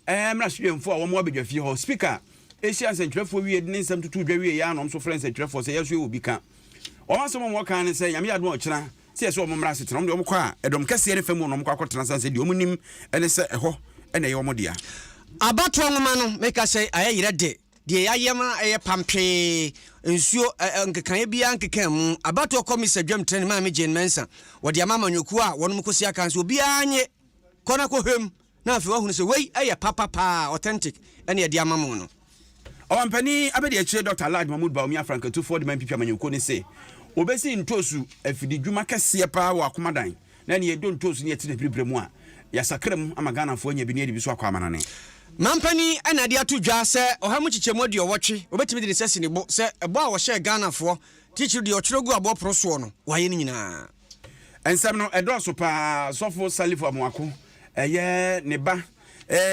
mrashwemfo a wo abedwafie ho speaker Asia sentrefo wie de nsem tutu dwawie ya no so friends sentrefo say yeso obi ka o ma so mo kan ne say yame ado o kira say yeso mo mra setena mo de kɔ a edom kase ne fam no mo kɔ akɔtena sanse de omunim ene se ɛhɔ ene ye mo dia abato ngoma no make say ayire de ayema eye pampe nsuo nkekan bia nkekan mu abato komisa dwam tren ma me Jane Mensa wode amama nyoku a wonom kosi aka nso obi anye kona ko hwem na afi wahunu se wei eye papa authentic ene de amama no Owampani abedi akire Dr. Lad Mahmoud Baomi Afranka 24 de man pipia manyoko ne se obesi ntosu afidi dwuma kase pa wa komadan na ne yedo ntosu ne yetine pribremu a yasakram amagana fo anya bi ne de bi so akwa amanane Mampani anade ato dwa se ohamu chichemu de owotwe obetimi de sese ne bo se ebo a wo hye Ghana fo teacher de ochrogu abo proso no waye ne nyina ensem no edoso pa sofo salifo amwako eye ne ba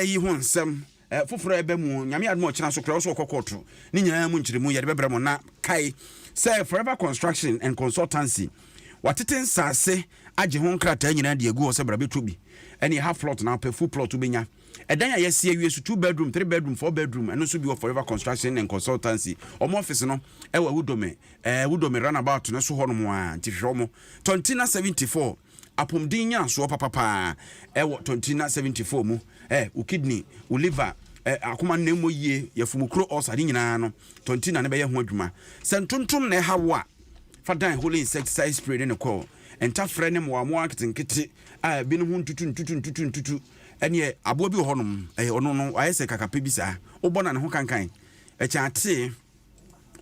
yi ho nsem foforo ebe mu nyame admo kina so kra so kokoto ne nyina mu nkiremu ye de bebrem na kai say Forever Construction and Consultancy wateten sase age ho nkrata nyina de egu o se brabeto bi any half plot na pe full plot ubenya edan ya yesi awie so 2 bedroom 3 bedroom 4 bedroom eno so bi Forever Construction and Consultancy omo office no ewa wudome runabout no so hono mo a tifhwo 2074 apomdin nya so papa ewo 2074 mu u kidney u liver akoma nemo yie yafumukro osade nyina no 20 na ne be ye ho adwuma sentontom na hawa fadan holy insecticide spray ne ko entafre ne mo amo akitenkete a bi no ho ntutu ene abo bi honom ono no ayese kakape bi sa obona ne ho kankan ekyate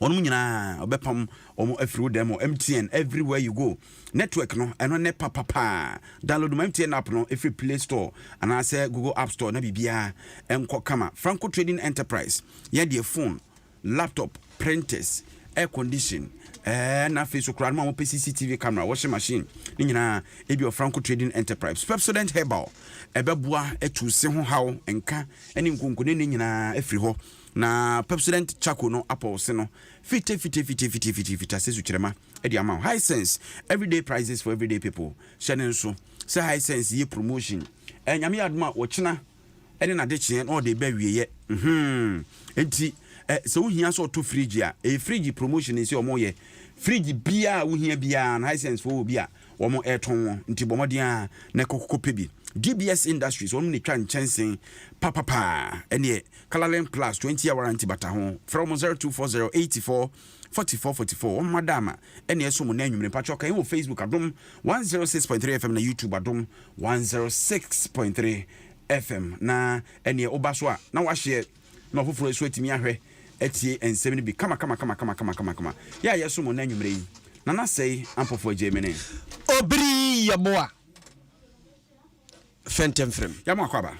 onum nyina obepam omo afiri dem MTN everywhere you go network no eno ne papa download my MTN app no every Play Store and I say Google App Store na bibia enko kama Franco Trading Enterprise ya de phone laptop printers air condition na face okra ma mo CCTV camera washing machine ni nyina ebi o Franco Trading Enterprise Pepsodent Herbal ebeboa etu se ho hawo enka eni nkonkone ni nyina afiri ho na Pepsodent Chaco no apose no fite sesu chirema edi ama high sense everyday prices for everyday people shenen so say high sense ye promotion nyame aduma wo china eni na de chien all dey be wieye enti so wo hia so to fridge a fridge promotion is omo ye fridge bia wo hia bia na high sense for obi a wo mo eton nti bomoden a na kokoko bi DBS Industries on the tran chancing papa ene Colorland Plus 20-year warranty bata ho from 0240844444 madama ene eso mo na nwumre pacho kan wo Facebook adom 106.3 FM na YouTube adom 106.3 FM na ene obaso a na wa hye na ofoforo eso atimi ahwe etie ensem ni bi kama ya yeso mo na nwumre yi na sei ampofo Germany obri yaboa Fentem frem. Yama kwaba.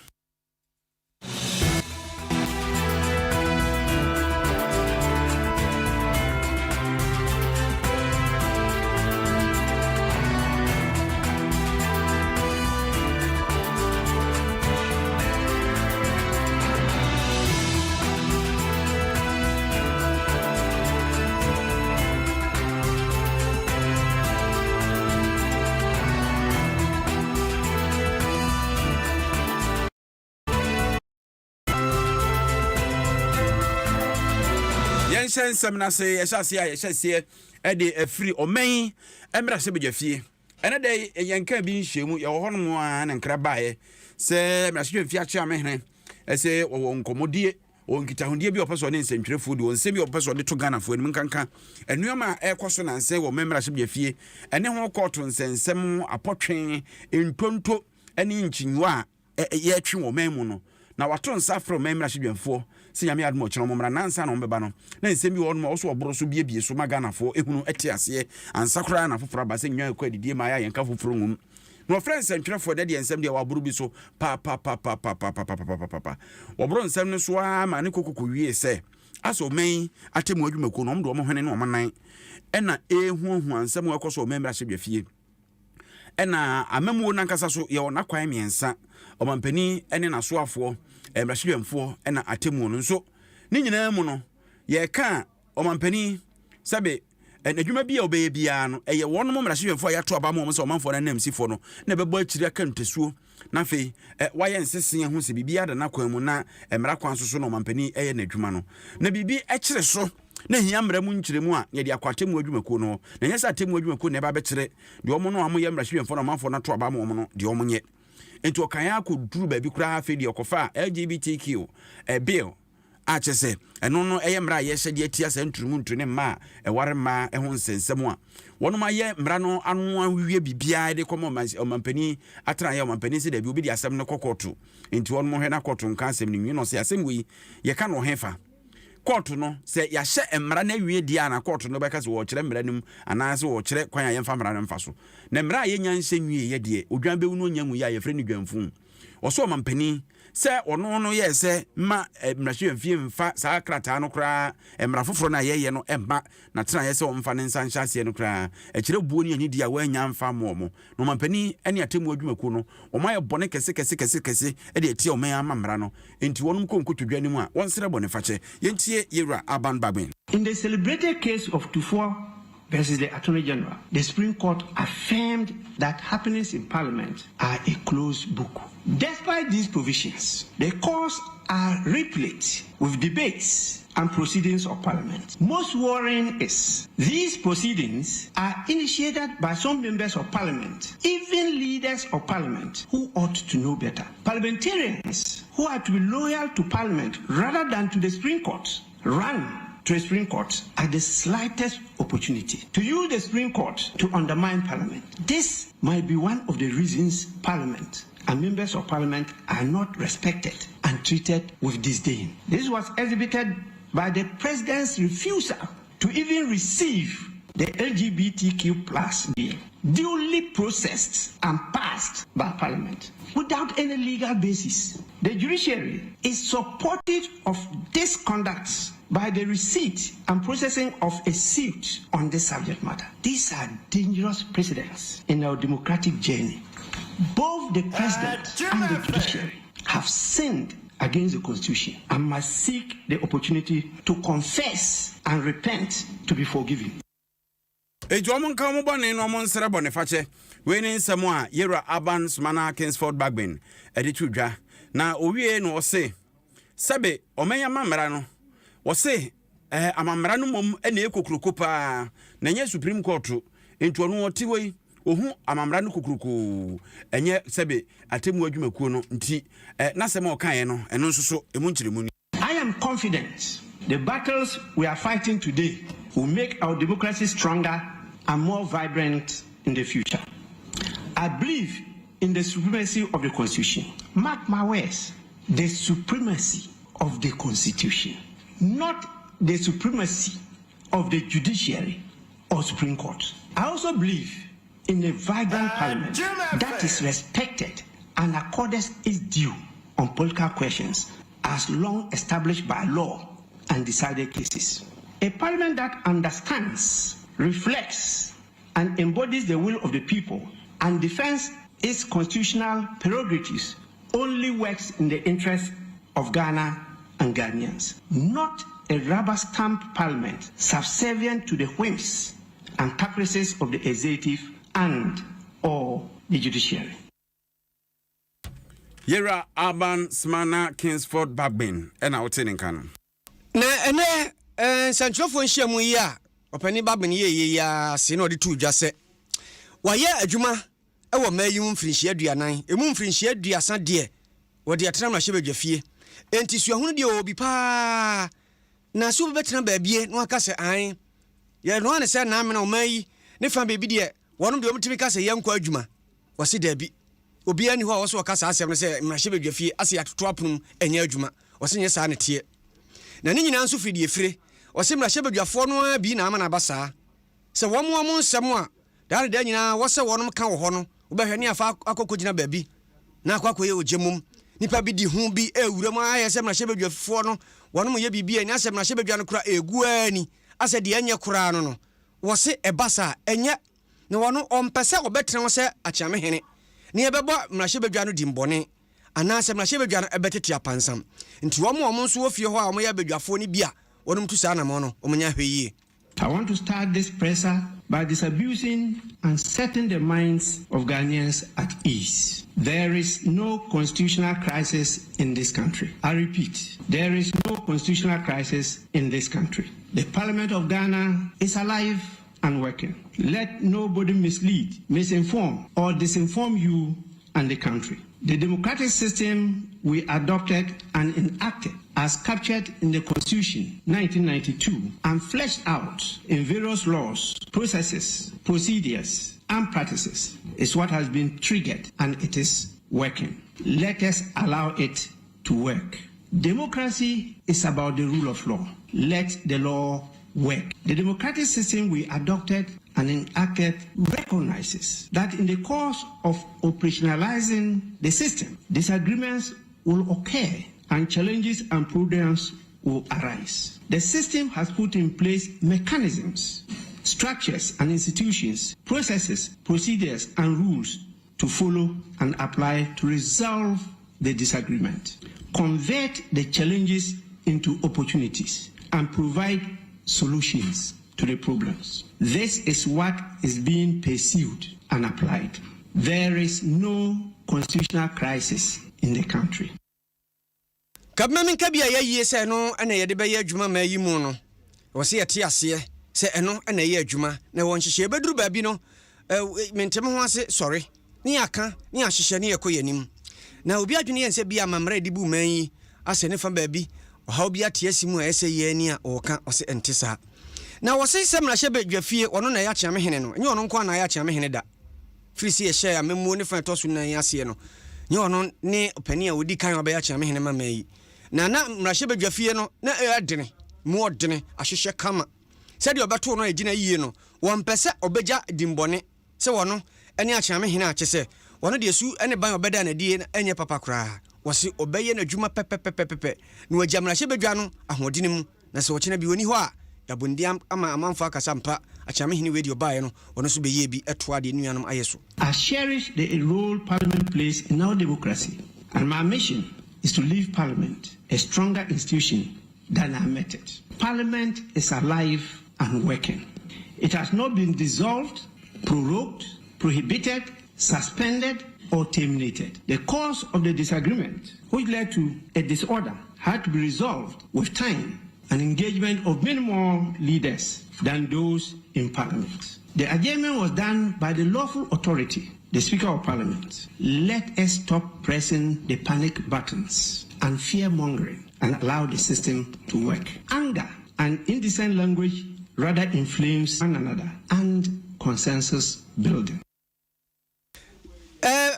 Semina say yeshase e de free omen emra se bedwafie ene de yenka bi nhyiemu ye hono a na nkra baaye se emra se dwafie acha mehne se wo nkomodie o nkitahondie bi opeso ne nsentwerefo de onsem bi opeso de to Ghana fo enim kanka enuama ekoso na nse wo memra se bedwafie ene ho koto nsensem apotwen entonto ene nkyinwa ye twe wo memu no na wato nsa fro memra se dwafo se nyame admo kire momra nansa na ombeba no na nsem bi won ma oso oboro so biebie so magana fo ehunu etiase ansa kra na foforo ba se nwan kwa didie ma ya yenka foforo ngum no friends ntwere fo de nsem de waburu bi so pa waburu nsem no so a ma ne kokoko wie se aso men atemu adwumako no omdo omhwene no omanan ena ehuhu ansem wakoso memra hye bafie ena amamu nankasa so ye wona kwan miensa omampani ene na soafo emrahwemfo ena atemu no nso ni nyina mu no ye ka omampani sabe adwuma bia obeye bia no eye wono mo mrahwemfo ya to aba mo so omanfo na namsifo no na bebo akiri aka ntesuo na fe wayɛ nsese ho se bibia da na kwan mu na mmara kwan so no mampani ɛyɛ n'adwuma no na bibi ɛkyere so na hia mmara mu nkyeremu a yɛde akwatemu adwumakuo no na nyɛ sɛ atemu adwumakuo na ɛba bɛkyere deɛ ɔmo no amo yɛ mmarahyɛmfo na manfo na to aba mo no deɛ ɔmo nyɛ enti ɔkan akɔduru baabi koraa afei deɛ ɔkɔfa LGBTQ bill a kyɛ sɛ ɛno no ɛyɛ mmara a yɛhyɛ deɛ atia sɛ nturumu nturu ne mma a ɛware mma ɛho nsɛnsɛm a wɔnom ayɛ mmara no ano awie bibiaa de kɔma ɔmampani atena yɛ ɔmampani sɛ dabi obi de asɛm no kɔkɔɔto enti wɔnom hwɛ na kɔto nka asɛm no nwie no sɛ asɛm wei yɛka no ɔhefa kɔɔto no sɛ yɛahyɛ mmara no awie deɛ a na kɔɔto no bɛka sɛ wɔkyerɛ mmara no mu anaasɛ wɔkyerɛ kwan a yɛmfa mmara no mfa so na mmara a yɛnya nhyɛ nwie yɛ deɛ odwan bɛwu no nya nwu yɛ a yɛfrɛ no dwanfu ɔsɔ ɔmampani sɛ ɔno no yɛ sɛ ma mmarahyɛmfie mfa saa krataa no koraa mmara foforɔ no a yɛyɛ no ɛmma na tena yɛ sɛ ɔmfa ne nsa nhyɛ aseɛ no koraa ɛkyerɛ buo ne anidi a wɔanya mfa mmɔ mo na ɔmampani ne atemmu adwumakuo no ɔma yɛ bɔne kɛse de atia ɔman ama mmara no enti wɔnom kɔ nkotodwa no mu a wɔnsrɛ bɔne fakyɛ yɛntie yɛwura aban bagben. In the celebrated case of Tufo versus the Attorney General, the Supreme Court affirmed that happenings in Parliament are a closed book. Despite these provisions, the courts are replete with debates and proceedings of Parliament. Most worrying is these proceedings are initiated by some members of Parliament, even leaders of Parliament who ought to know better. Parliamentarians who are to be loyal to Parliament rather than to the Supreme Court run to the Supreme Court at the slightest opportunity to use the Supreme Court to undermine Parliament. This might be one of the reasons Parliament and members of Parliament are not respected and treated with disdain. This was exhibited by the President's refusal to even receive the LGBTQ plus bill, duly processed and passed by Parliament without any legal basis. The judiciary is supportive of this conduct by the receipt and processing of a suit on this subject matter. These are dangerous precedents in our democratic journey. Both the President and the judiciary have sinned against the Constitution and must seek the opportunity to confess and repent to be forgiven. Ejomon kamu bone no mon sere bone fache we ne nsɛm a yɛwura Aban Smana Kingsford Bagben ɛde twudwa na owie no ɔse sɛbe ɔmanya mamra no ɔse amamra no mom ɛna ekokroko pa na nyɛ Supreme Court ntu no ɔte wei ohu amamra no kokroko ɛnyɛ sɛbe atemu adwumakuo no nti na sɛm ɔkae no ɛno nso so emu nkyeremu ni. I am confident the battles we are fighting today will make our democracy stronger and more vibrant in the future. I believe in the supremacy of the Constitution. Mark my words, the supremacy of the Constitution, not the supremacy of the judiciary or Supreme Court. I also believe in a vibrant Parliament that is respected and accords its due on political questions as long established by law and decided cases. A Parliament that understands, reflects, and embodies the will of the people and defends its constitutional prerogatives only works in the interest of Ghana and Ghanaians, not a rubber stamp Parliament subservient to the whims and caprices of the executive and or the judiciary. Yera Aban Smana Kingsford Bagben ena wote kan. Na ene santrofo nhyiamu yi a opani Bagben ye ya se na odi tu dwa se waye adwuma ewo mayim mfirinhia aduanan emu mfirinhia aduasa de wodi atena ma hyebadwa fie enti suahunu de obi pa na so betena baabie no aka se an ye no ane se na amena omayi ne fa bebi de wonom de omtimi ka se yankɔ adwuma wase dabi obi ani ho a wɔso kasa asɛm no sɛ mmarahyɛbadwa fie ase atoto aponum anya adwuma wɔse nyɛ saa ne tie na ne nyina nso fidi efire wɔse mmarahyɛbadwafoɔ no bi na ama na basa sɛ wɔn nsɛm a daare da nyina wɔsɛ wɔnom ka wɔ hɔ no wobɛhwɛ ne afa akɔkɔgyina baabi na akɔkɔyɛ ogyemum nipa bi di ho bi ewura mu ayɛ sɛ mmarahyɛbadwafoɔ no wɔnom yɛ bibia ni asɛ mmarahyɛbadwa no kora egu ani asɛ de anya kora no wɔse ɛbasa ɛnyɛ na wɔno ɔmpɛsɛ wɔbɛtena wɔ sɛ akyamehene ne yɛbɛbɔ mmarahyɛbadwa no dimbɔne anaasɛ mmarahyɛbadwa no ɛbɛtete apansam nti wɔn nso wɔ fie hɔ a wɔn yɛ badwafoɔ no bi a wɔnom tu saa namɔ no wɔn nya hwɛ yie. I want to start this presser by disabusing and setting the minds of Ghanaians at ease. There is no constitutional crisis in this country. I repeat, there is no constitutional crisis in this country. The Parliament of Ghana is alive and working. Let nobody mislead, misinform, or disinform you and the country. The democratic system we adopted and enacted as captured in the Constitution 1992 and fleshed out in various laws, processes, procedures, and practices is what has been triggered, and it is working. Let us allow it to work. Democracy is about the rule of law. Let the law work. The democratic system we adopted and enacted recognizes that in the course of operationalizing the system, disagreements will occur and challenges and problems will arise. The system has put in place mechanisms, structures and institutions, processes, procedures and rules to follow and apply to resolve the disagreement, convert the challenges into opportunities, and provide solutions to the problems. This is what is being pursued and applied. There is no constitutional crisis in the country. Kabma kabia ya yie se no na ye de be ye adwuma ma yi mu no wo se yete ase se eno na ye adwuma na won hyehye beduru ba bi no mentem ho ase sorry ni aka ni ahyehye ni ekoyanim na obi adwene yense bia mamra di bu man yi ase ne fa ba bi oha obi ate asimu a ese ye ani a oka ose entesa na wo se semra hye badwafie ono na ya kyame hene no nye ono nko na ya kyame hene da frisi ye hye amemu ne fa toso nan ase no nye ono ne opani a wodi kan oba ya kyame hene mama yi na mrahye badwafie no na adene mu odene ahyehye kama se de obeto no agina yie no won pese obegya dimbone se wono ene akyame hene a kyese wono de su ene ban obeda na die enye papa kra wose obeye na dwuma pepepepepe na wagya mrahye badwa no ahodene mu na se wokyena bi woni ho a yabundiam ama amanfo akasampa akyame hene we de obaye no wono so beye bi etoa de nuanom ayeso. I cherish the role Parliament plays in our democracy, and my mission is to leave Parliament a stronger institution than I met it. Parliament is alive and working. It has not been dissolved, prorogued, prohibited, suspended, or terminated. The cause of the disagreement, which led to a disorder, had to be resolved with time and engagement of many more leaders than those in Parliament. The adjournment was done by the lawful authority, the Speaker of Parliament. Let us stop pressing the panic buttons and fear-mongering and allow the system to work. Anger and indecent language rather inflames one another and consensus building.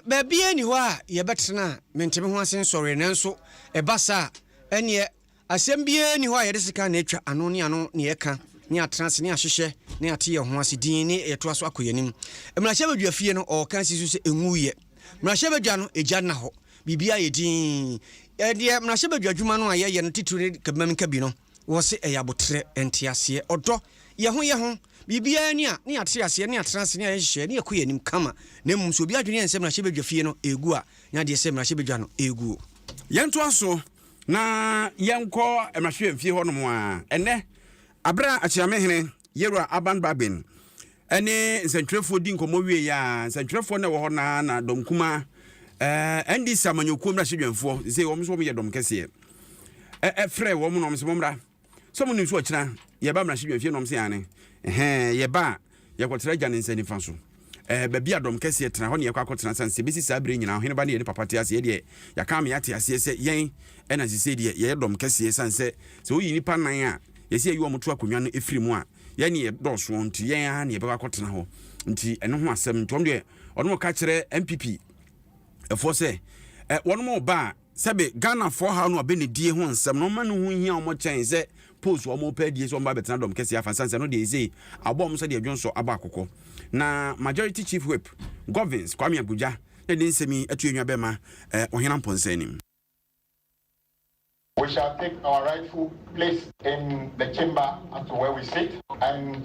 Baby anywhere, ye better menteme ho asen sorry nanso ebasa ene asembie ni ho a yede sika na atwa ano ne ano ne yeka ne atrans ne ahyehye ne ate ye ho ase din ne yeto aso akoyanim emrahye badwa fie no o kan sisu se enwuye mrahye badwa no egya na ho bibia ye din de mrahye badwa dwuma no aye ye no titire kabam kabi no wo se eyabotre entiase odo ye ho bibia ni a ne ate ase ne atrans ne ahyehye ne ekoyanim kama na mum so obi adwene ensem mrahye badwa fie no egu a nya de se mrahye badwa no egu yento aso na yanko emrahwe mfie ho no mo a ene abra achiame hene yerua aban babin ene nsentwefo di nkomo wie ya nsentwefo na wo ho na domkuma endi samanyoku mrahwe dwemfo se wo mso ye dom kese frɛ wo mo no mso mra so mo nimso akira ye ba mrahwe dwemfie no mse ane ye ba ye kwotra gya ne nsanifa so baby adom kese tena ho ne yakwa kotena sanse besi sabre nyina hene ba ne papate ase ye de yaka me yate ase se yen ena sise de ye dom kese sanse se wo yi nipa nan a ye se yi omoto akonwa no efiri mu a ye ne ye doso nti yen a ne ye ba kotena ho nti eno ho asem ntom de ono ka kire MPP efo se wono mo ba sebe Ghana for ha no abenedie ho nsem no ma no ho hia omo chen se post omo pa die so mba betena dom kese afa sanse no de eze abom so de adwonso aba akoko na majority chief whip governs Kwame Abuja na de nsemi atuenwa bema ohena mponsanim. We shall take our rightful place in the chamber as to where we sit and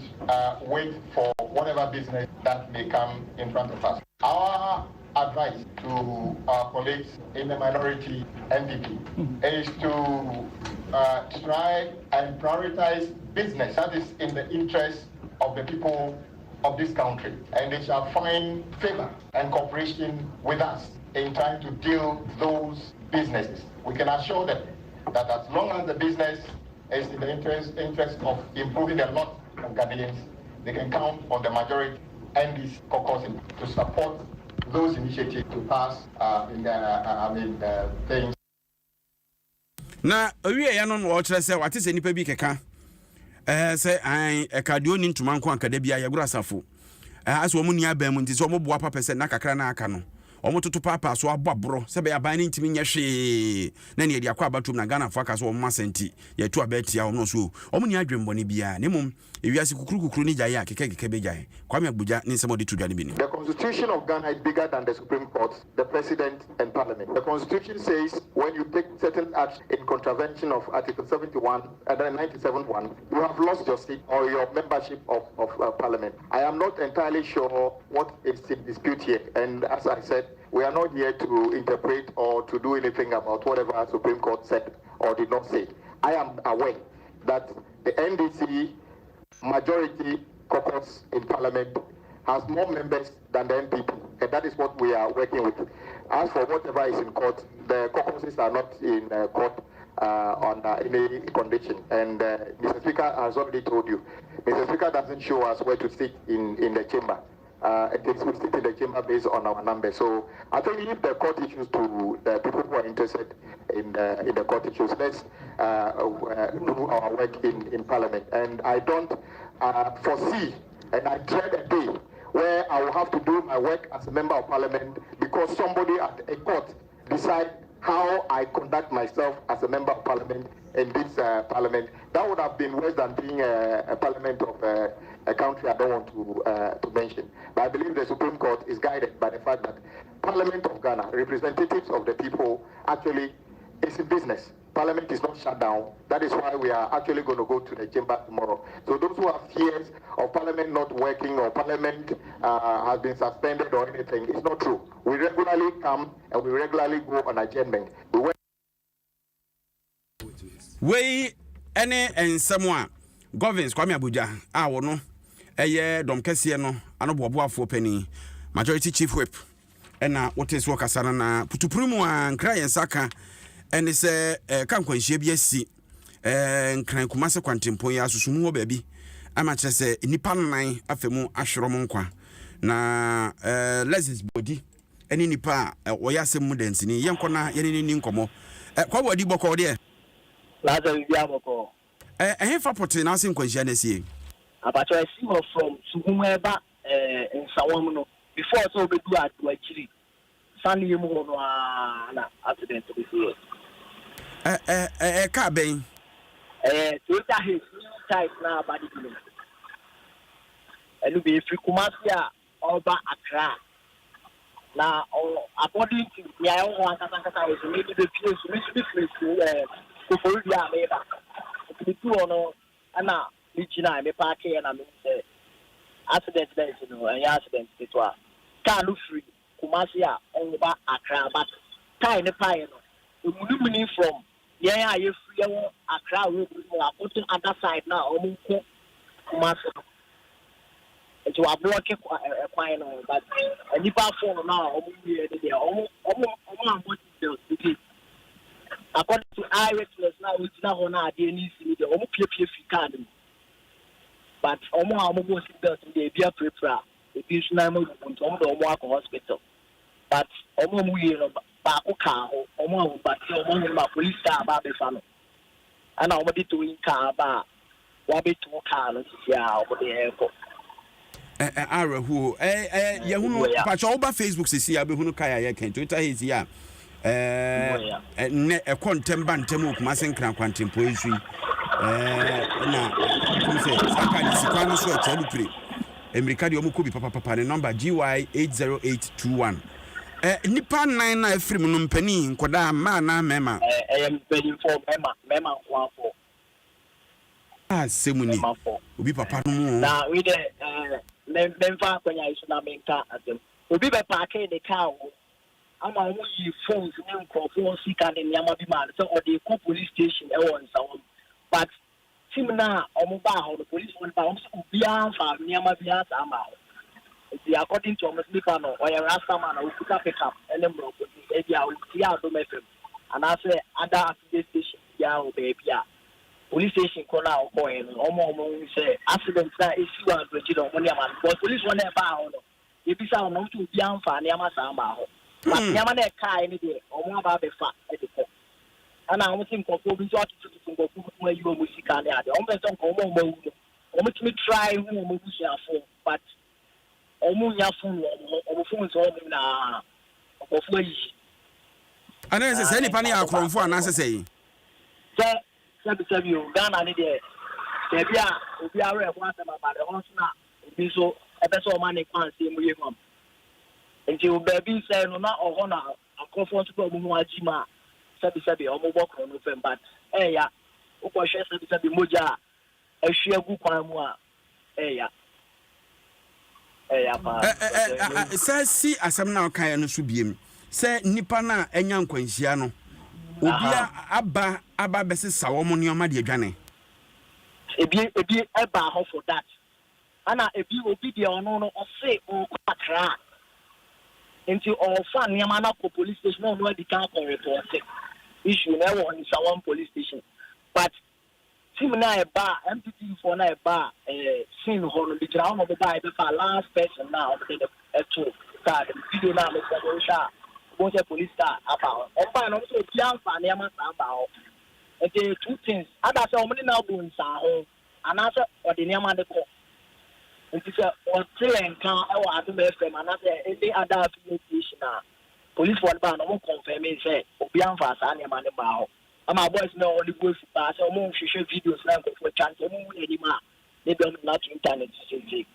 wait for whatever business that may come in front of us. Our advice to our colleagues in the minority NDP is to try and prioritize business that is in the interest of the people of this country, and they shall find favor and cooperation with us in trying to deal those businesses. We can assure them that as long as the business is in the interest of improving the lot of Ghanaians, they can count on the majority and this caucus to support those initiatives to pass things. Na owie ya no wo kire se wate se nipa bi keka se an ekadio ni ntuma nko ankada bia ya gurasafo aso omu ni aban mu nti se omu boa papa se na kakra na aka no omu toto papa so abobro se be aban ni ntimi nyehwe na ne dia kwa abatum na Ghana fo aka so omu masenti ya tu abetia omu no so omu ni adwembo ni bia ne mum ewiase kukuru ni jaye akeke be jaye kwame agbuja ni nsemo de tudwane bi ni. The constitution of Ghana is bigger than the Supreme Court, the president and parliament. The constitution says when you take certain acts in contravention of Article 71 and then 97.1, you have lost your seat or your membership of parliament. I am not entirely sure what is in dispute here, and as I said, we are not here to interpret or to do anything about whatever our Supreme Court said or did not say. I am aware that the NDC majority caucus in parliament has more members than the NPP, and that is what we are working with. As for whatever is in court, the caucuses are not in court on any condition, and Mr. Speaker has already told you. Mr. Speaker doesn't show us where to sit in the chamber. We sit in the chamber based on our numbers. So I think if the court issues to the people who are interested in the court issues, let's do our work in parliament. And I don't foresee, and I dread a day where I will have to do my work as a member of parliament because somebody at a court decide how I conduct myself as a member of parliament in this parliament. That would have been worse than being a parliament of a country I don't want to mention. But I believe the Supreme Court is guided by the fact that Parliament of Ghana, representatives of the people, actually is in business. Parliament is not shut down. That is why we are actually going to go to the chamber tomorrow. So those who have fears of Parliament not working or Parliament has been suspended or anything, it's not true. We regularly come and we regularly go on adjournment. We any someone governs Kwame Abuja wono eye dom kese no anoboboafo pani majority chief whip na wotes wo kasana na putupurumu ankra yensaka ene se kankwanhie bi asi nkran kumase kwantempo ya asusumu wo baabi ama kire se nipa nan afemu ahwerom nkwa na lesis body ene nipa wo yasem mu densini yenkona yene ni nkomo kwa wadi boko de Laza Biaboko. For putting us in Quincy. About I see her from Sugumeba in Sawamuno before so be do at Wachiri. Sunday Mono accident to be here. Cabin. Twitter his type now, body. And be free Kumasia over Accra. Now, according to the own Katakata, is maybe the place for ya meba to two ono ana lichina me park and I mean accident there and accident it was car no free Kumasia over Accra but tie the pie no muni from yeah you free Accra we are putting other side now Kumasi and to a block a no but a nipa phone now according to eyewitness now we now on our DNA see the PPF card but almost the beer prepare the business hospital but we back car but police car about the family and I wanted to in car about what be two cars over the airport. Ara who yehunu pacho oba Facebook sisi abehunu kaya ye kan Twitter his ya ne ekontemba ntemu kumase nkran kwantempo esu na kumse saka ni sikwano so chalu pre America de omukobi papa ne number GY80821 nipa 9 na afrim no mpani nkoda ma na mema mpani for mema kwafo semuni obi papa no mu na we de memfa kwanya isu na menka atem obi be park the car ama omo yi phones ne microphone sika ne nyama bi man so or the police station e won some but team na omo ba ho the police one ba omo so bia fa nyama bia sa ma the according to omo speaker no or rasta man o kuta pick up ele mro ko e bia o ti ADOM FM and I say other affiliate station ya o baby a police station ko na o ko en omo say accident na issue and register omo nyama but police one e ba ho no e bi sa omo to bia fa nyama sa ma ho but nyama na kai ni de omo ba be fa e de ko ana omo tin ko bi so atu tin ko ku you omo sika na ade omo be so ko omo wu omo timi try hu omo bu sia fo but omo nya fun omo fun so omo na ko fu yi ana se ni pani akromfo ana se sei se o Ghana ni de se bia obi are e kwa se ma ba de ho na obi so e be so o ma ne kwan se mu ye kwam nti o baby say no na oho na akrofo to ko mu ajima sabi o mo bokro no fem but ya o ko hwe sabi moja ahwe agu kwan mu a ya pa si asem na kan no so biem se nipa na enya nkwanhia no obia aba bese sawo mo neoma de adwane ebi eba ho for that ana ebi obi de ono no o se o kwakra enti o fa neoma na ko police station no di kan ko report issue na wo in Sawam police station but team na eba MPT for na eba scene ho no bi gra ho no be ba e be fa last person now the to card video na me so sha go say police car about o ba no so bi anfa na ma sa ba o e two things ada say o na bu nsa ho ana say o de na ma de ko nti say o tren kan e wa ADOM FM ana say any other affiliation na police one ba no mo confirm say obi anfa sa na ma de ba ho ama boys na o de go fi pa say o mo hwehwe videos na ko for chance o mo ni ma they be on not internet say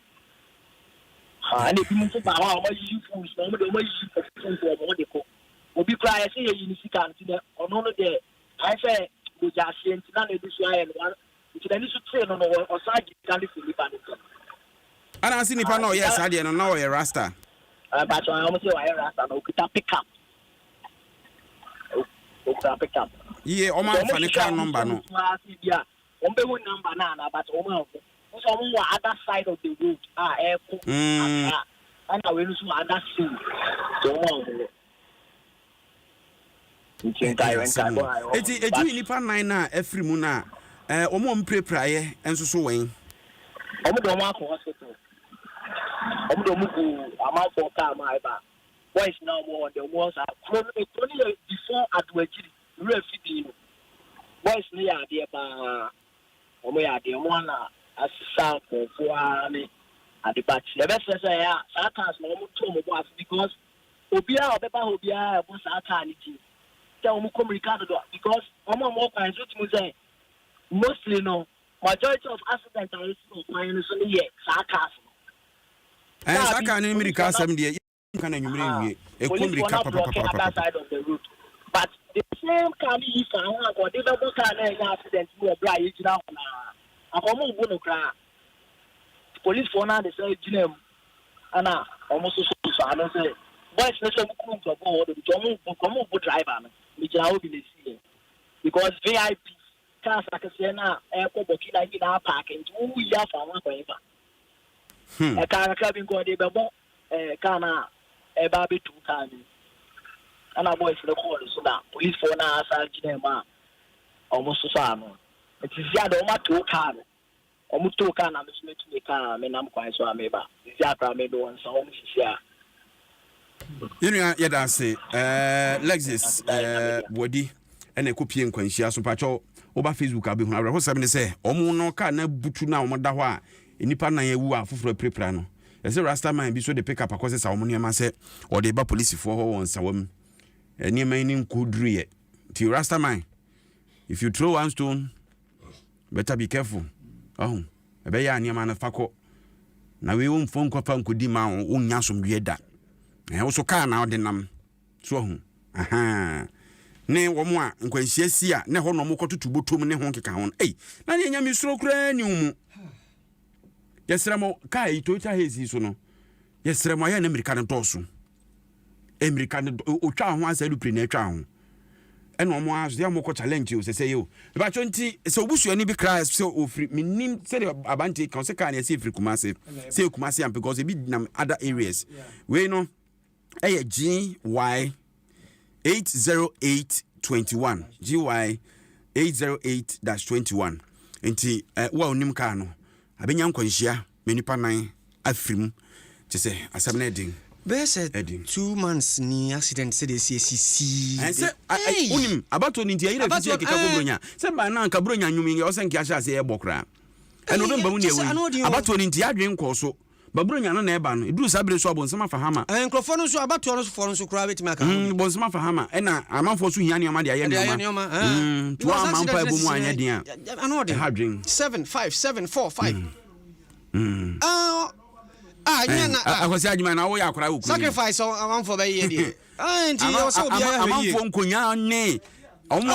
and if you move about how much you fool, some of the way you perform for what they call. Obi cry, I say you see can't see that on all there. I say, we just see and none of this way and one, which then is to train on or side you can't live in. And I see Nipa no, yes, I didn't know a Rasta. But I almost say I Rasta, no, could pick up. Pick up. Yeah, Oma Fanika number no. Yeah, one number nana, but Oma. So on other side of the road, airport, and I will also other scene. It's a nipa nine every muna. Omo mpre enso so wen. Omo do ma ko hospital. Omo do mugu amount for car my ba. Boys now more the ones are only before at wejiri. Refi no. Boys ni ya de ba. Omo ya de omo na asisa for ani adibati the best say ya satas no mo to mo boss because obia obeba obia bo sata ni ti tell mo communicate because omo mo kan so ti mo say mostly no majority of accidents are so fine so ye satas saka ni mirika asem de kan anwumre wie e communicate papa side of the road but the same can be found or the double car na accident we bra yi jira na akomo ubu no kra police for na dey say jinem ana almost so I don't say boys na so ku ko go do jomo ubu driver na mi jira obi na see because VIP cars akase na e ko boki na na park nti wu ya fa wa ko eba ka bi ko dey be bo car na e ba be tu car ni ana boys na call so that police for na asa jinem ma almost so ano it is ya do ma to car omu to car na me to me car me nam kwan so ameba is ya kra me do on so omu sisia yenu ya da say Lexus body ene kopie nkwanhia so pacho oba Facebook abehu awre ho sabne say omu no car na butu na omu da ho a enipa na yewu afoforo prepra no ese rasta man bi so de pick up akose sa omu niam say o de ba police for ho won sawam niam ni nkudru ye ti rasta man. If you throw one stone, better be careful. Oh, ebe ya niam na fako. Na we won phone ko fa nkodi ma won nya somdwe da. Wo so car na odinam. So hu. Aha. Ne wo mo a nkwanhia si a ne ho no mo kototu botom ne ho keka ho. Ei, na ne nya mi suro kra ni umu. Yesremo kai Toyota Hazy so no. Yesremo ya na America no toso. America o twa ho asa du pre na twa ho eno mo aso dia mo ko challenge o say yo ba chonti se obusu ani bi cry so ofri minim say abanti kan se kan ya se ofri Kumasi say Kumasi am because e be na other areas we no GY 80821 GY 808-21 enti wa onim ka no abenya nkwanhia menipa nan afrim chese asem na edin Bese 2 months ni accident say dey see say unim abato ni ntia ira fiti ekeka kobronya say ba na nka bronya nwumi o se nkia sha se e bokra eno be mbamu ne ewi abato ni ntia adwen ko so babronya no na eba no eduru sabre so abonsama fahama enkrofo no so abato no so for no so kura betima ka bonsama fahama ena amanfo so hia ne ma de aye ne ma to amampa ebu mu anya den ano de 75745 nyana akwasi adwuma na wo ya akora wo sacrifice amanfo be ye de nti o so bia amanfo nkonya ne omo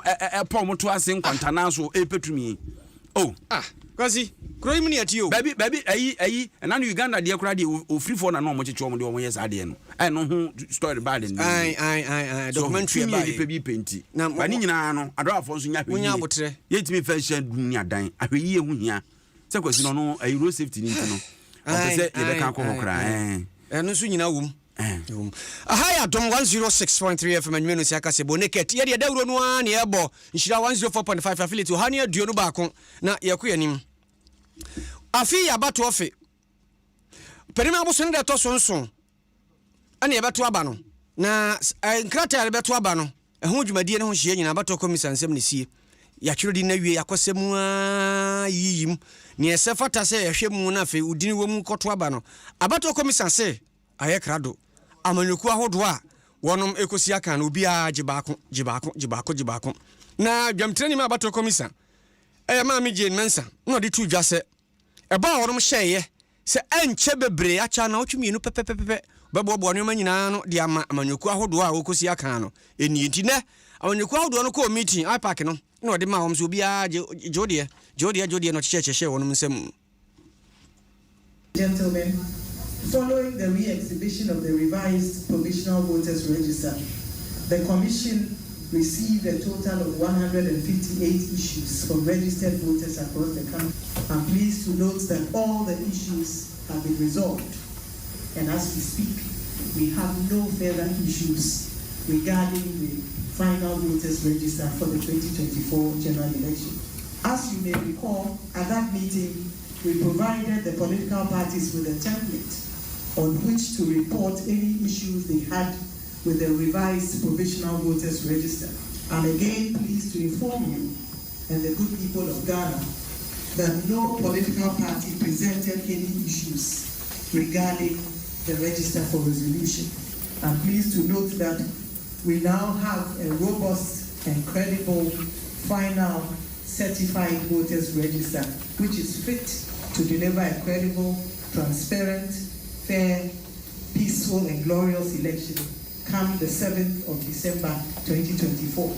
e pom to ase nkwantana so epetumi kwasi kro imi ne atio baby ayi na no Uganda de kora de o free for na no mo cheche omo de omo yes ade no no ho story bad ni documentary ba ni pe penti ba ni nyina no adorafo nso nya hwe nya abotre yetimi fashion dunia dan ahwe hu hia se kwasi no road safety ni ntino o pese ye be kan ko hokra no so nyina wum ahaya ADOM 106.3 FM anwenu si akasebo NAKET ye de dawuro no a ne ebo nhyira 104.5 affiliate ha ne aduo no baako na yakoya nim afi ya bato ofe perima aboso ne de to sonson ane ye beto aba no na nkrata ya beto aba no ho dwumadie ne ho hye nyina bato komisansem ne sie ya twiro di na wie yakosemu a yiyim ne ese fata se yehwe mu na fe udini wo mu koto aba no abato komisanse aye krado amanyoku ahodo a wonom ekosi aka na obi a gibako na dwamtrani ma abato komisa ma me Jane Mensa no de tu dwase eba wonom hyeye se enche bebre acha na otwemienu pepepepe bebo no manyina no de ama amanyoku ahodo a okosi aka no eni nti ne amanyoku ahodo no ko meeting ipark no no de ma wom so obi a jodie no cheche wonom nsem. Gentlemen, following the re-exhibition of the revised provisional voters register, the Commission received a total of 158 issues from registered voters across the country. I'm pleased to note that all the issues have been resolved, and as we speak, we have no further issues regarding the final voters register for the 2024 general election. As you may recall, at that meeting, we provided the political parties with a template on which to report any issues they had with the revised provisional voters register. I'm again pleased to inform you and the good people of Ghana that no political party presented any issues regarding the register for resolution. I'm pleased to note that we now have a robust and credible final certified voters register, which is fit to deliver a credible, transparent, fair, peaceful and glorious election come the 7th of December 2024.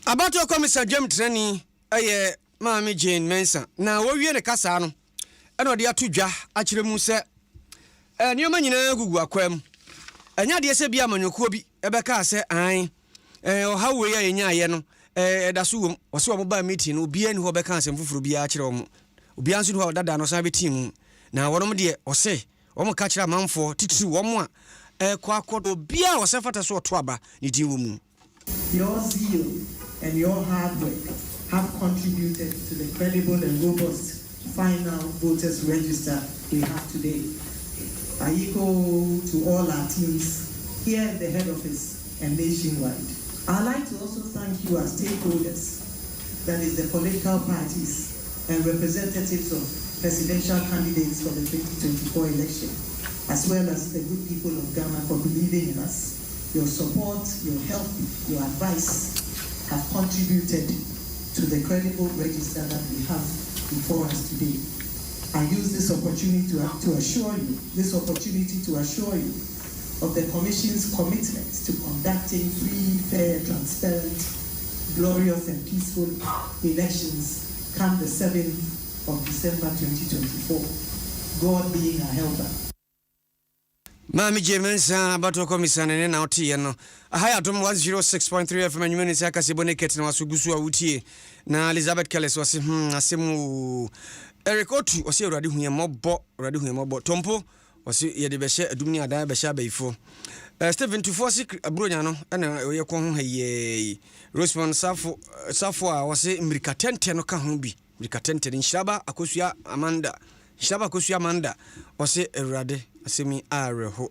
About your Commissar Jem Training, Mammy Jane Mensa. Now, where you in the Casano? I know they are two jar, actually, Musa. And your man in a Google Aquam. And yet, yes, be a man, you could be a Becca, say, I. How we are in Yano, that's who was so mobile meeting, who be and who becomes and for be actually. Ubiansu who that dano sabi team. Now, one of the or say, Omo catch a man for Titu one more. Quaco Bia or Sefata so twaba, Nidium. Your zeal and your hard work have contributed to the credible and robust final voters register we have today. I echo to all our teams here at the head office and nationwide. I'd like to also thank you as stakeholders, that is the political parties and representatives of presidential candidates for the 2024 election, as well as the good people of Ghana for believing in us. Your support, your help, your advice have contributed to the credible register that we have before us today. I use this opportunity to assure you of the Commission's commitment to conducting free, fair, transparent, glorious and peaceful elections come the 7th of December 2024. God being our helper. Mami Jemensa abato komisane ne na otie no. Ahaya dom 106.3 FM NAKET KASIEBO NAKET na wasugusu awutie na Elizabeth Kellis wase asemu Eric Otu wase urade huyemobbo Tompo wase yede behye adumni adan behye abaifo Stephen Tufosi abronya no na oye ko ho haye Rosemond Safo a wase America tente no ka ho bi America tente nhyaba akosua Amanda wase urade asemi areho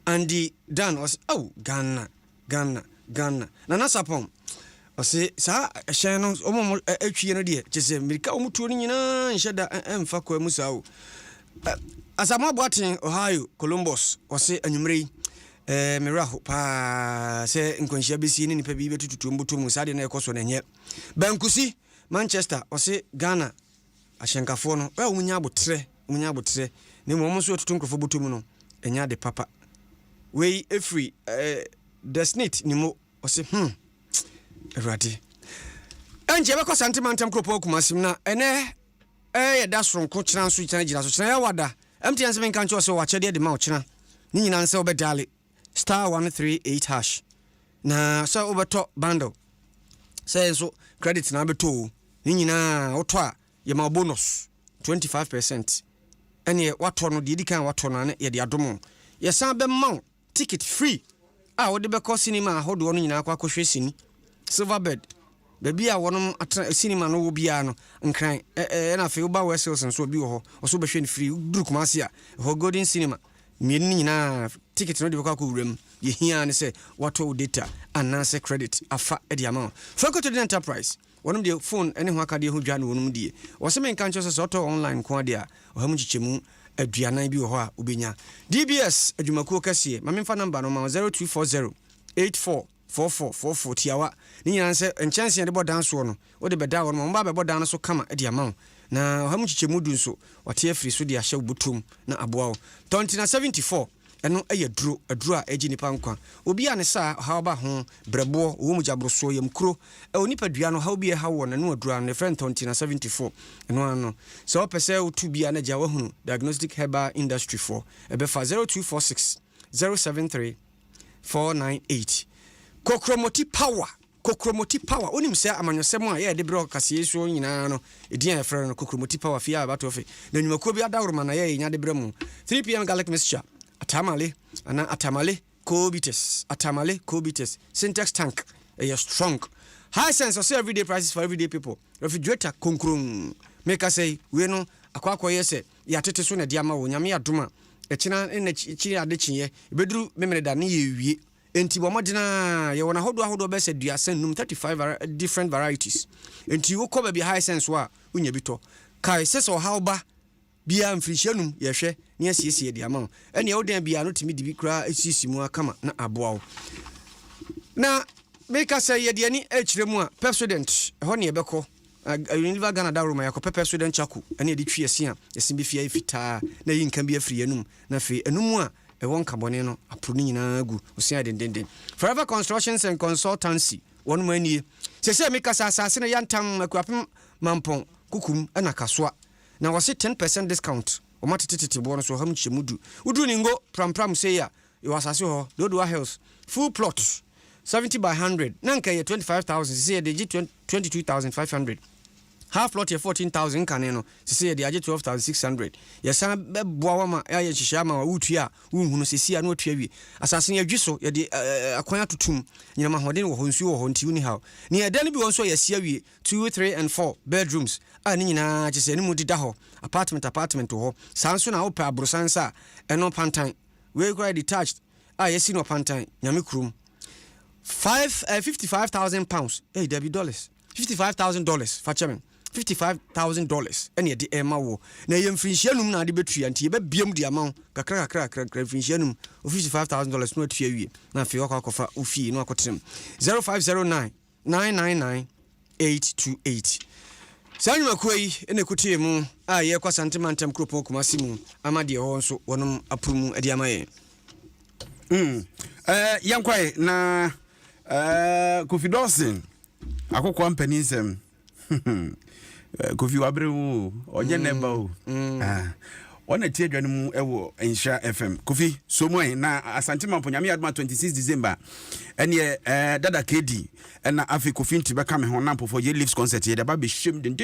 Andy Dan was Ghana na nasapon ose sa ehye no omo atwie no de chese America omutuo ni nyina nheda emfa kwa musa o asama boaten Ohio Columbus ose anyumrei miraho pa se nkonhia besi ni nipa bi betututu mbuto mu sade na ekoso na nye Bankusi Manchester ose Ghana ahyenkafo no umunya abotre ne mo so tutu nkrofo buto mu no enya de papa we free desnit ni mo ose Eradi anje be ko santimantem kropo kumasim na ene ye da soronko kira nso kira gira so kira ya wada MTN 7 kan cho so wa chede de ma o kira ni nyina nse obedale *138# na so obeto bundle say so credit na beto ni nyina oto a ye ma bonus 25% ene wato no de dikan wato no na ye de adomo ye san be ma ticket free a wo de be ko cinema hodo no nyina akwa kohwe sini Silverbed baby a wonom cinema no wo bia no nkran na fe uba wesels nso bi wo ho oso behwe ni free duru kumase a ho golden cinema mieni nyina ticket no de be kwa wuram ye hia ne se wato data anase credit afa e de amount Franco to the enterprise wonom de phone ene ho akade ho dwa no wonom die wo se men kan cho se auto online ko ade a wo mu chichemu aduanan bi wo ho a obenya DBS adwumakuo kase ma memfa number no ma 0240 844444 tiawa ni nyina se enchanse de bodan so no wo de beda wo no mba be bodan so kama e de amount na ha mu chichemu du nso wate afiri so de ahye obutum na aboa wo 2074 eno eye aduro a egi nipa nkwa obi a ne sa ha ba ho brebo wo mu jabroso yam kuro onipa dua no ha obi ha wo na no aduro ne friend 2074 eno ano so pese otu bia na ja wahunu diagnostic herbal industry 4 ebe fa 0246 073 498 Kokromoti power onim se amanyosem a ye de bro kase so nyina no edian e frɛ no kokromoti power fia abato fe na nyumakuo bi adawroma na ye nya de brɛ mu 3 pm garlic mixture atamale cobitus syntax tank strong high sense of everyday prices for everyday people refrigerator konkron make us say we no akwakwa yese ya tete so na dia ma wo nyame adoma ekina na chi ade chiye beduru memene da ne ye wie enti bo modena ye wona hodo be se dua sen num 35 different varieties enti wo ko ba bi high sense wa unya bito kai se so how ba bia mfrishanum ye hwe ne asiesie de ama ene wo dan bia no timi dibi kra asisi mu akama na aboa na make us say ye de ani akire mu a president ho ne yebeko Unilever Ghana Daruma yako pepe student chaku ene edi twi ase a esimbi fia fitaa na yi nkan bi afri enum na fe enum a ewon kabone no apuni nyina gu osia dendenden Forever Constructions and Consultancy wonu mani se make us asase na yantam akuapem mampon kukum na kasoa na wase 10% discount o matetete bo no so ham chemudu udu ni ngo pram say ya you asase ho Dodua Hills full plot 70 by 100 nanka ye 25,000 say de 22,500 half lot ye 14,000 kaneno say de 12,600 ye san beboa wa ma ya ye hihia ma wutua unhunu sesi na otua wi asase ye dwiso ye de akwan atutum nyina ma hoden wo honsu wo honti uni haw ni eda ni bi won so ye sia wi 2 3 and 4 bedrooms a ni nyina chese ni mu dida ho apartment ho sanso na opa abrosansa eno pantan we go detached yesi no pantan nyame krum 55,000 pounds there be dollars $55,000 for chairman $55,000 ene de ema wo na ye mfrinhyanum na de betua nti ye be biam de amount kakra mfrinhyanum $55,000 no atua wie na fe akofa ofie no akotrem 0509 999 828 sanyu makoi ene kutie mu a ye kwa santimantem kropo kumasimu amade ho nso wonom apumu ade amaye yankwai na Kofi Dawson akokwa mpanisem Kofi wabre wo onye neba o One tie adwa no mu ewo Ensha FM. Kofi Somoy na Asante Mampo nyame adma 26 December. Ene Dada KD na afi Kofi ntibeka me honampo for ye lives concert ye da ba be shim den.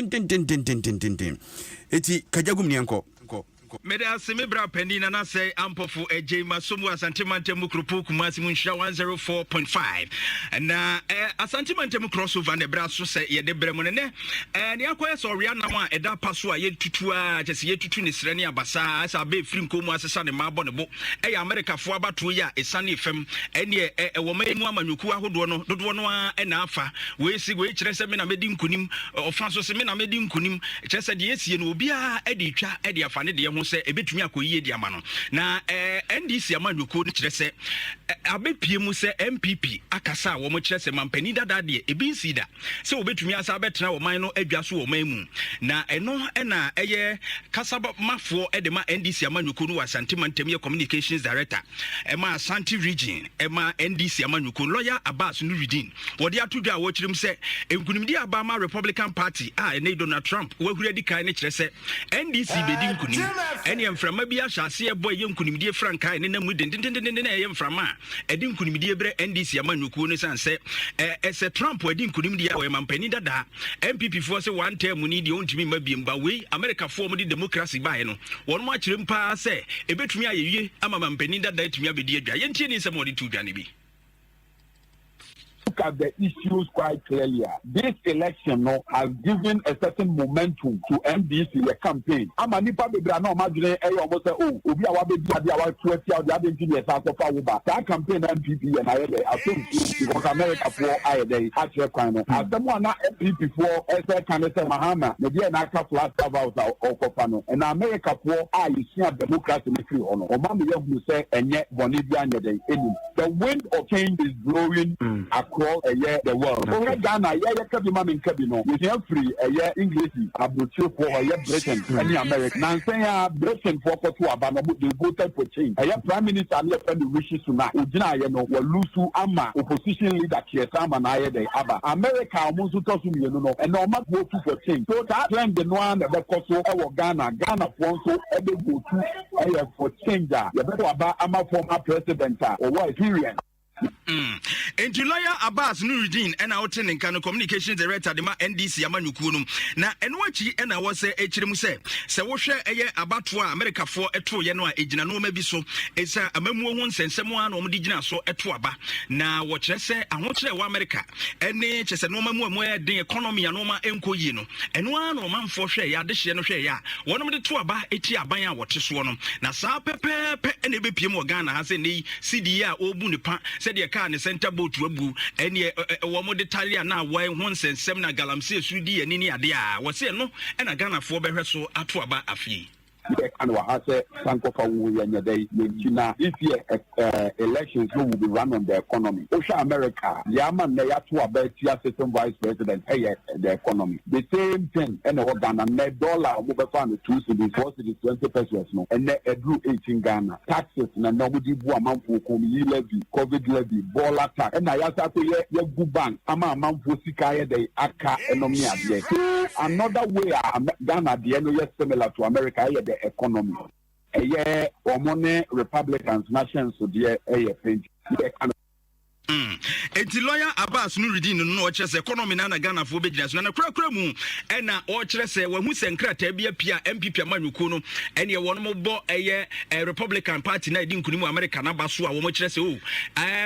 Eti kajagum ni enko. Meda semebra pendina na say ampofu ejema somu asantimante mukrupu kumasi munsha 104.5 na asantimante crossover ne bra so say ye de bremo ne ne akoye so ria na ma eda paso a ye tutu a chese ye tutu ne srani abasa asa be free nkomu asesa ne mabo ne bo America fo abato ya esane fem ene wo mu amanyuku ahodo no dodo no a na afa we si we kire se me na medi nkunim ofanso se me na medi nkunim kire se de esie no obi a edi twa edi afa ne de se ebetumi akoyie di ama no na NDC amanyuko ne kire se abepie mu se MPP akasa wo mo kire se mampani dada de ebinsi da se obetumi asa betena wo man no adwa so wo man mu na eno na eye kasaba mafo de ma NDC amanyuko no Asante Mantem communications director ma Asante region ma NDC amanyuko lawyer Abbas Nuruddin wo de atodwa wo kirim se enkunimdi aba ma Republican Party ne Donald Trump wo hura di kan ne kire se NDC bedi nkunim eni emframa bi ahase boy ye nkunimdie frankai ne namu den ye emframa edi nkunimdie bre NDC amanyuku ne sanse ese Trump edi nkunimdie we mampani dada MPP fo se one term ni de ontimi mabiemba we America fo mo di democracy bae no won mo akire mpa se ebetumi ayewie ama mampani dada etumi abedi adwa ye ntie ni se mo di tudwa ne bi. Look at the issues quite clearly. This election has given a certain momentum to MDC the campaign. I'm nipa bebra na imagine almost say obi a wabe di ade awa 20 of the other engineers akofa wo ba. That campaign MPP and I think because America for I dey actually kind of. Asemo na MPP for ese kan say Mahama me dey na ka flat about okofa no. And America for you see democracy me free ono. O ma me yegu say enye boni bi anya dey enim. The wind of change is blowing across the world. Ghana, we have free English, Abuchu Britain, and America. Now, say Britain for they voted for change. Prime Minister and your friend wishes to now. Ujina, Lusu Ama, opposition leader, Kiesama, Naye, Aba. America, almost to and no matter vote for change. So that time the one that Koso or Ghana wants to go to for change. You better about Ama former president or what experience. In July, Abbas Nuruddin and our tenant communications director de ma NDC amanyuku na enwachi and I was a HMuse. So what share a about America for a 2 January ejina no maybe so it's a memo once and someone or digina so a 2 aba. Now what say I want to America and just a normal more the economy and normal enko yino and one or man for share ya this no share ya one of the 2 aba etia banya what is one na sa pepe and a BPM Ghana has any CDA or bunipa said your car in the center boat wabu and ye womo de talia na why once and semna galamse sudi and any idea was say no and a Ghana for be so atuaba afi. And what I this year elections will be run on the economy. Osha America, Yaman Nayatu about system vice president, the economy. The same thing, and what Ghana, $1 move fund 2 cities, 4 cities, 20 pesos, no, and they drew 18 Ghana. Taxes, and nobody bought a month for levy, COVID levy, ball attack, and I asked to your good bank, ama month for Sikaya, the Aka, and Omia. Another way, Ghana, the end is similar to America, the economy. Money Republicans nations so dear Enti lawyer Abbas Nuruddin no chese economy na Ghana fo be gina so na krakra mu e na o kire se wa hu senkrata bia pia MPP amanyuko no ene ye wono mo bo Republican Party na edi nkunimu America na baso a wo mo kire se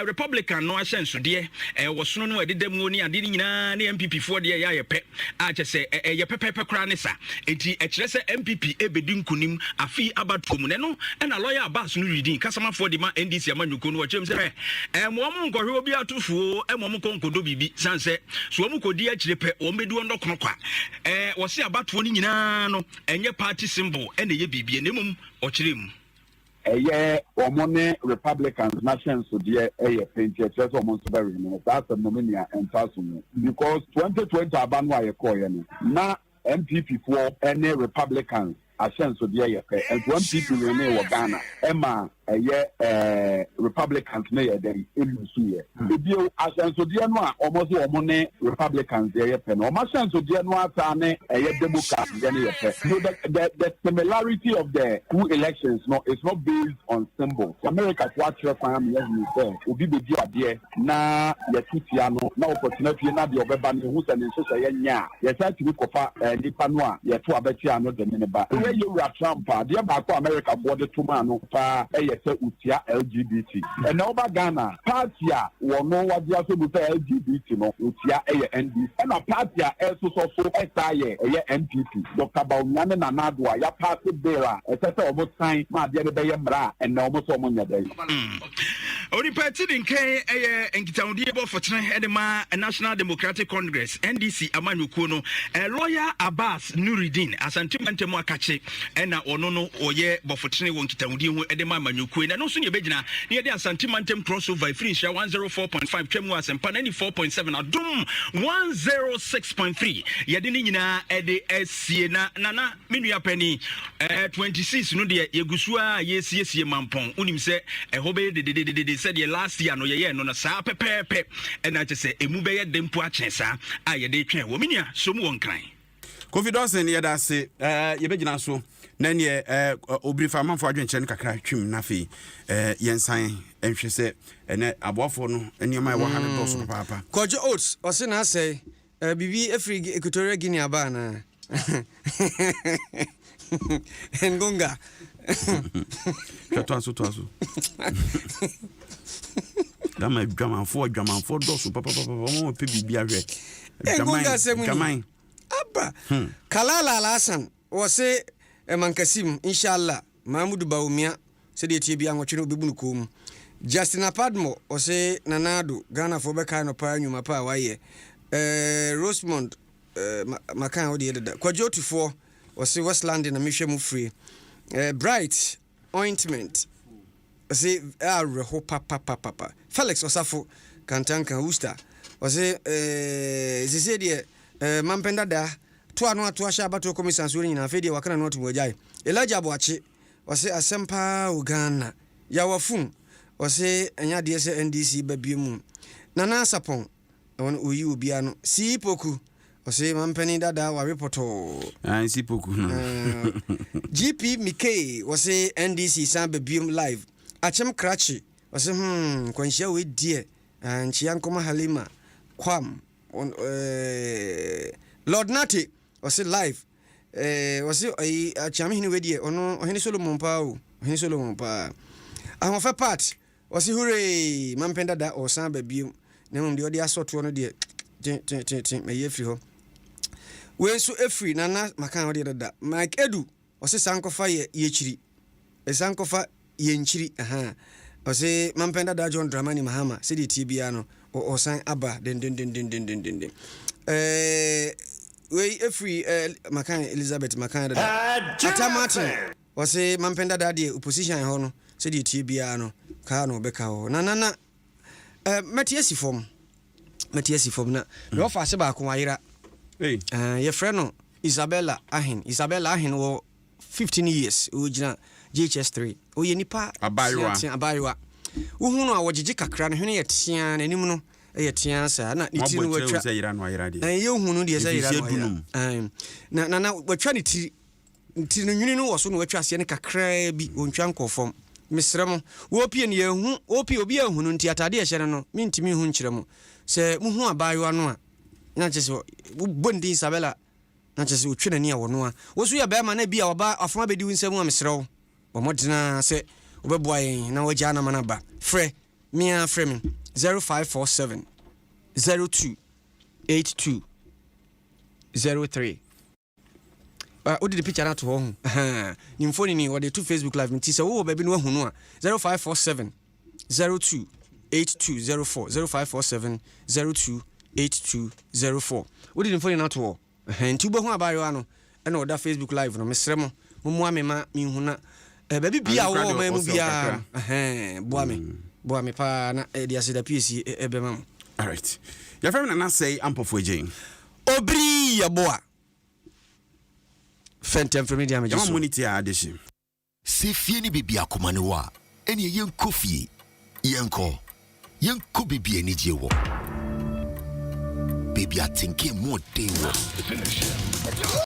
Republican no ahye nso de wo sono no ededam oni ade ni nyina na MPP fo de ya ye pe a chese ye pepepe kra ne sa enti e kire se MPP ebedi nkunim afi abatom ne no e na lawyer Abbas Nuruddin kasama fo de ma NDC amanyuko no wo chem se mo mo obi atufuo emom konkodo bibi sanse so omu kodi akire pe omedu ondo konokwa wo se abatuo ni nyina no enye party symbol ene ye bibie nemum okirem Omone Republicans nations so dear pension just almost very that's a nominia and person because 2020 abanwa ye call na MPP for any Republicans ashen so dear and one people in Ghana Emma Republicans ne yɛ dɛ elusu yɛ ebio ahyɛnsodeɛ no a ɔmo ne Republicans yɛ pɛ no ɔmo ahyɛnsodeɛ no ata ne Democrats yɛ ne yɛ pɛ so the similarity of the two elections no is not based on symbols America to akyerɛ kwan mi yɛ hu sɛ obi bedi adeɛ na yɛtutia no na opportunity na deɛ ɔbɛba no ehu sɛ ne nso sɛ yɛ nya yɛsa tumi kɔfa nipa no a yɛto abɛtia no de ne ba ɛyɛ yɛwura Trump adeɛ baako America boɔ de to ma no paa ɛyɛ sɛ utia LGBT and now Ghana party a wɔn wagye aso mu sɛ LGBT no utia ɛyɛ NDC ɛna party a ɛso so ɛsa yɛ ɛyɛ NPP Dr. Bawumia na Nado a yapaase bill a ɛsɛ sɛ wɔn sign ma adeɛ no bɛyɛ mmara a ɛna wɔn so wɔn nya dɛ. Oripati dinkai ɛyɛ nkitahodie bɔ fɔtene ɛde ma National Democratic Congress NDC amanyɔkuo no lawyer Abbas Nuruddin asantemantem akache ɛna ɔno no ɔyɛ bɔfɔtene wɔ nkitahodie ho ɛde ma amanyɔkuo na no so ne bɛgyina na yɛde asantemantem crossover free share 104.5 twemu asempa 94.7 adom 106.3 yɛde ne nyinaa ɛde asie na nana menua pani 26 no de yegusu a yesiesie mampɔn unim sɛ ɛhɔ bɛyɛ de said last year no ye no saa pepepe ɛna kyɛ sɛ emu bɛyɛ dempo akyɛ saa a yɛde twɛn wɔ minia so mu won kran confidence ne yɛda se yɛbɛgyina so na ne obrifa manfo adwenkyɛ kakra twim na fe yɛnsan nhwɛ sɛ ɛnɛ aboafo no nneɛma ɛwɔ ha ne dɔso papa Kojo Oats ɔse na asɛ bibi afri Equatorial Guinea ba na Ngonga to aso dama dwamanfo dɔso papa mo pe bibia hwɛ dwaman aba Kalala Alasan wɔse Mankasim inshallah Mahmoud Bawumia sɛ de tie bia nwɔtwe no bebu no kom Justin Apadmo wɔse Nanado Ghana fo bɛka no pa nwuma pa wayɛ Rosemond makan wo de deda Kojo Tufo wɔse Westland na mehwɛ mu free Bright Ointment wɔse reho papa Felix Osafo Kantanka Worcester wɔse sese de mampenda da to ano ato ahya abato commission so nyina afedi wakana no to wajai Elijah Boache wɔse asempa Uganda yawafun wɔse anya de sɛ NDC babiemu Nana Sapon wɔn oyi obia no Sipoku wɔse mampeni dada wa reporto Sipoku no GP Mike wɔse NDC san babiemu live Achem Krachi wɔse kwanhia we die nchia nkoma Halima Kwam Lord Nati wɔse live wɔse achame hini we die ono ohini Solomon pa o ohini Solomon pa ahofa part wɔse hooray mampenda da o san babiemu na mum de odi asoto no de tin me yefri ho we so efri nana makan odi dada Mike Edu wɔse sankofa ye yechiri sankofa ye nchiri wɔse mampenda da John Dramani Mahama se de tie bia no o san aba den we efri makan Elizabeth makan dada Ata Martin wɔse mampenda da de opposition ho no se de tie bia no ka no beka ho nana Matiasi form na no fa se ba ko ayira ye friend no Isabella Ahin wo 15 years o gina GHS3 o ye nipa abayiwa wo hu no a wogege kakra no hwene ye tia na nim no ye tia sa na niti no watwa ye hu no de se yira no na watwa niti no nwini no wo so no watwa se ne kakra bi ontwa nkofom misrem wo pie ne hu opi obi ahu no nti atade ye hyere no mintimi hu nkyerem se mu hu abayiwa no a na kyese wo bondi Isabella na kyese wo twena ni a wo no a wo so ye ba ma na bi a oba afoma bedi winsam a misrew wo modena se obeboa yen na wagya na manaba frɛ mia frɛ me 0547 02 82 03 odi the picture na to ho ni mfoni ni wode to Facebook live nti sɛ wo baabi no ahu no a 0547 02 8204 0547 02 8204 odi the mfoni na to ho nti bo hu abayo ano ɛna oda Facebook live no mesrɛ mo mo amema mi hu na baby bia wo ma mu bia boa me pa na dia se da PC ebema all right ya fam na say ampofo agin obri ya boa fentem from media me just money tia adeshi se fie ni bibia komane wa Eni yen kofi yenko bibi eni jewo. Baby I think more day.